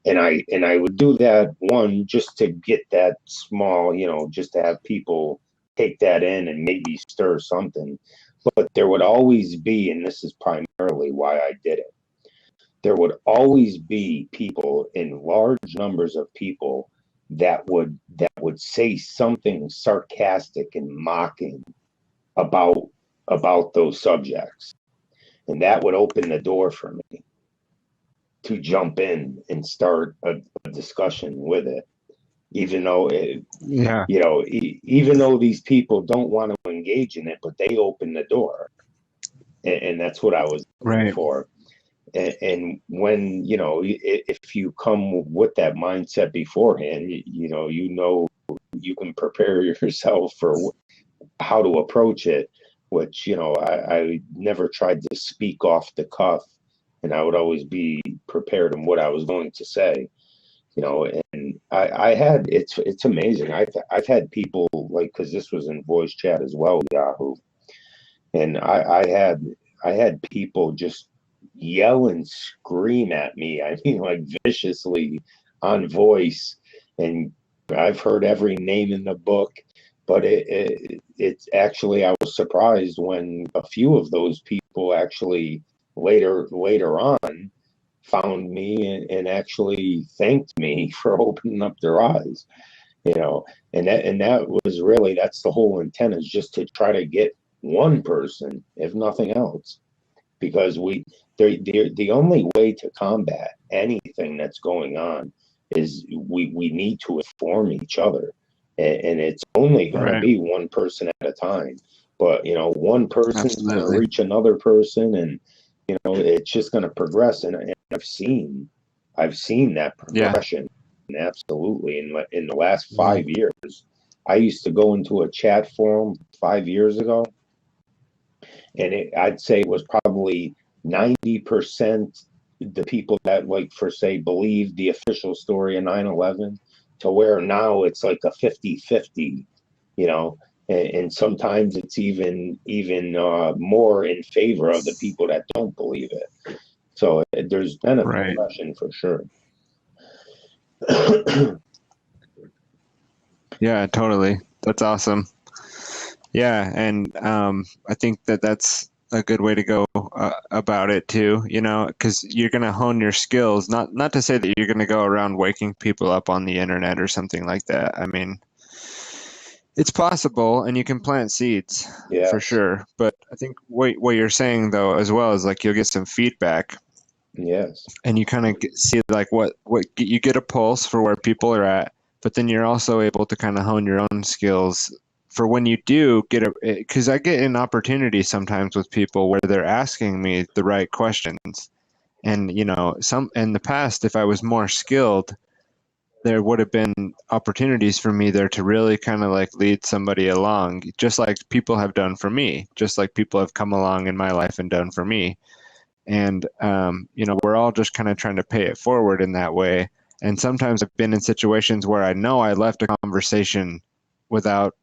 And I would do that, one, just to get that small, just to have people take that in and maybe stir something. But there would always be, and this is primarily why I did it, there would always be people, in large numbers of people, that would say something sarcastic and mocking about those subjects, and that would open the door for me to jump in and start a discussion with it, even though even though these people don't want to engage in it, but they open the door, and that's what I was looking for. And when, if you come with that mindset beforehand, you can prepare yourself for how to approach it, which, I never tried to speak off the cuff, and I would always be prepared in what I was going to say, and I had, it's amazing. I've had people, like, cause this was in voice chat as well, Yahoo. And I had people just yell and scream at me. I mean, like, viciously on voice. And I've heard every name in the book, but it's actually, I was surprised when a few of those people actually later on found me and actually thanked me for opening up their eyes, and that was really, that's the whole intent, is just to try to get one person, if nothing else, because the only way to combat anything that's going on is we need to inform each other, and it's only going to be one person at a time. But one person's going to reach another person, and it's just going to progress. And I've seen that progression, absolutely. In the last 5 years, I used to go into a chat forum 5 years ago, and I'd say it was probably 90% the people that, like, for say, believe the official story of 9/11, to where now it's like a 50-50, you know, and sometimes it's even more in favor of the people that don't believe it. So there's been a Right. progression for sure. Yeah, totally. That's awesome. Yeah, and I think that that's a good way to go about it too. You know, because you're gonna hone your skills. Not to say that you're gonna go around waking people up on the internet or something like that. I mean, it's possible, and you can plant seeds for Yes. sure. But I think what you're saying though, as well, is like you'll get some feedback, Yes. and you kind of see like what you get a pulse for where people are at, but then you're also able to kind of hone your own skills for when you do get a, because I get an opportunity sometimes with people where they're asking me the right questions, and you know, some in the past, if I was more skilled, there would have been opportunities for me there to really kind of like lead somebody along, just like people have done for me, just like people have come along in my life and done for me. And you know, we're all just kind of trying to pay it forward in that way. And sometimes I've been in situations where I know I left a conversation without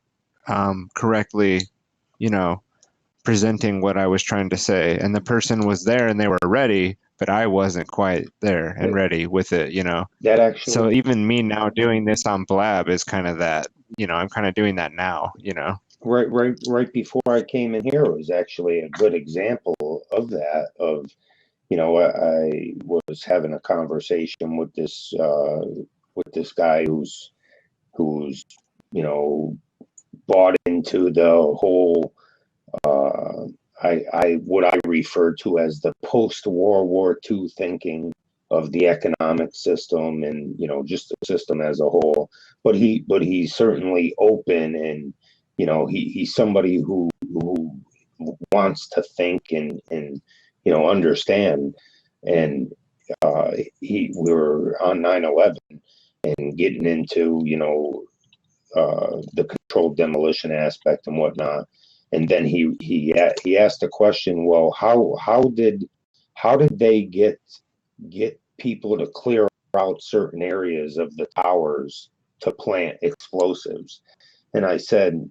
correctly, you know, presenting what I was trying to say, and the person was there and they were ready, but I wasn't quite there and ready with it, you know. That So actually, even me now doing this on Blab is kind of that, you know, I'm kind of doing that now, you know. right before I came in here was actually a good example of that. Of, you know, I was having a conversation with this guy who's you know, bought into the whole uh, I what I refer to as the post World War II thinking of the economic system, and you know, just the system as a whole. But he's certainly open, and you know, he's somebody who wants to think and you know, understand. And we were on 9/11 and getting into, you know, the controlled demolition aspect and whatnot. And then he asked the question, well, how did they get people to clear out certain areas of the towers to plant explosives? And I said,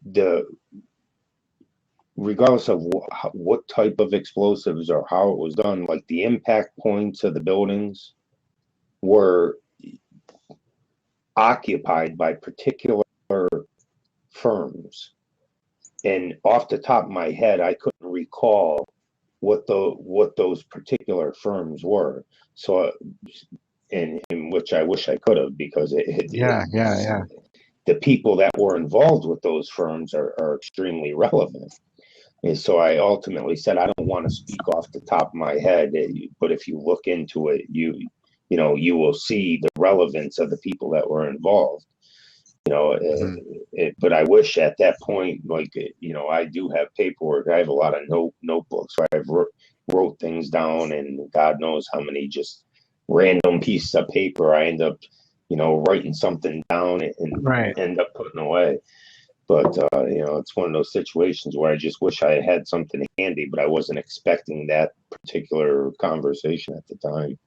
the regardless of what type of explosives or how it was done, like the impact points of the buildings were occupied by particular firms. And off the top of my head, I couldn't recall what those particular firms were. So, in which I wish I could have, because Yeah. the people that were involved with those firms are extremely relevant. And so I ultimately said, I don't want to speak off the top of my head, but if you look into it, you know, you will see the relevance of the people that were involved. You know, but I wish at that point, like, you know, I do have paperwork. I have a lot of notebooks where I've wrote things down, and God knows how many just random pieces of paper I end up, you know, writing something down and Right. end up putting away. But you know, it's one of those situations where I just wish I had something handy, but I wasn't expecting that particular conversation at the time.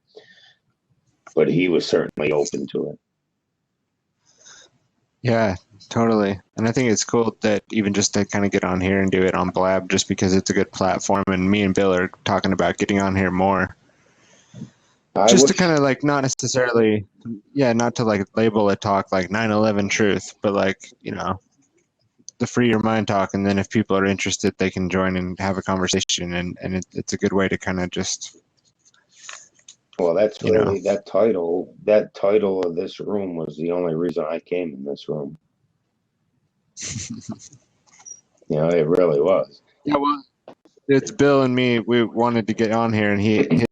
But he was certainly open to it. Yeah, totally. And I think it's cool that even just to kind of get on here and do it on Blab, just because it's a good platform, and me and Bill are talking about getting on here more. Just to kind of like not necessarily, yeah, not to like label a talk like 9/11 truth, but like, you know, the free your mind talk. And then if people are interested, they can join and have a conversation. And it's a good way to kind of just, well, that's you know, really that title of this room was the only reason I came in this room. You know, it really was. yeah, well, it's Bill and me. We wanted to get on here, and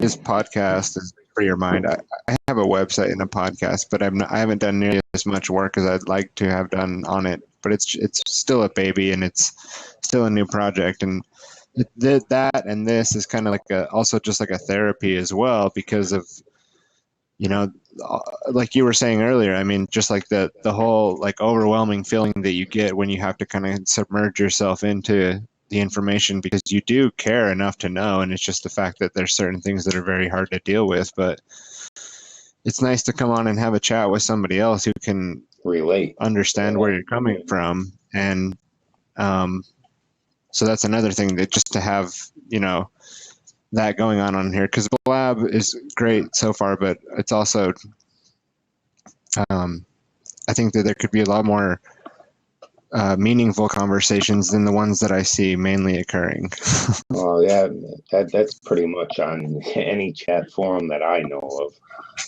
his podcast is Free Your Mind. I have a website and a podcast, but I haven't done nearly as much work as I'd like to have done on it. But it's still a baby, and it's still a new project. And that and this is kind of like also just like a therapy as well, because of, you know, like you were saying earlier. I mean, just like the whole like overwhelming feeling that you get when you have to kind of submerge yourself into the information because you do care enough to know, and it's just the fact that there's certain things that are very hard to deal with. But it's nice to come on and have a chat with somebody else who can relate, understand where you're coming from. And so that's another thing, that just to have, that going on here, because the lab is great so far, but it's also, I think that there could be a lot more meaningful conversations than the ones that I see mainly occurring. Oh yeah, that's pretty much on any chat forum that I know of.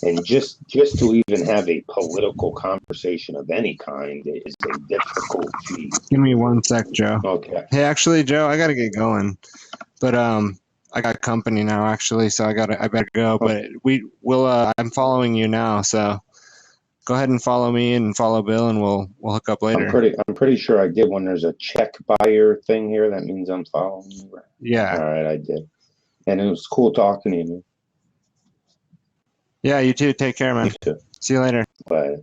And just to even have a political conversation of any kind is a difficult feat. Give me one sec, Joe. Okay. Hey, actually, Joe, I gotta get going, but I got company now, actually, so I better go. But I'm following you now, so go ahead and follow me and follow Bill, and we'll hook up later. I'm pretty sure I did. When there's a check buyer thing here, that means I'm following you. Yeah. All right, I did. And it was cool talking to you, man. Yeah, you too. Take care, man. You too. See you later. Bye.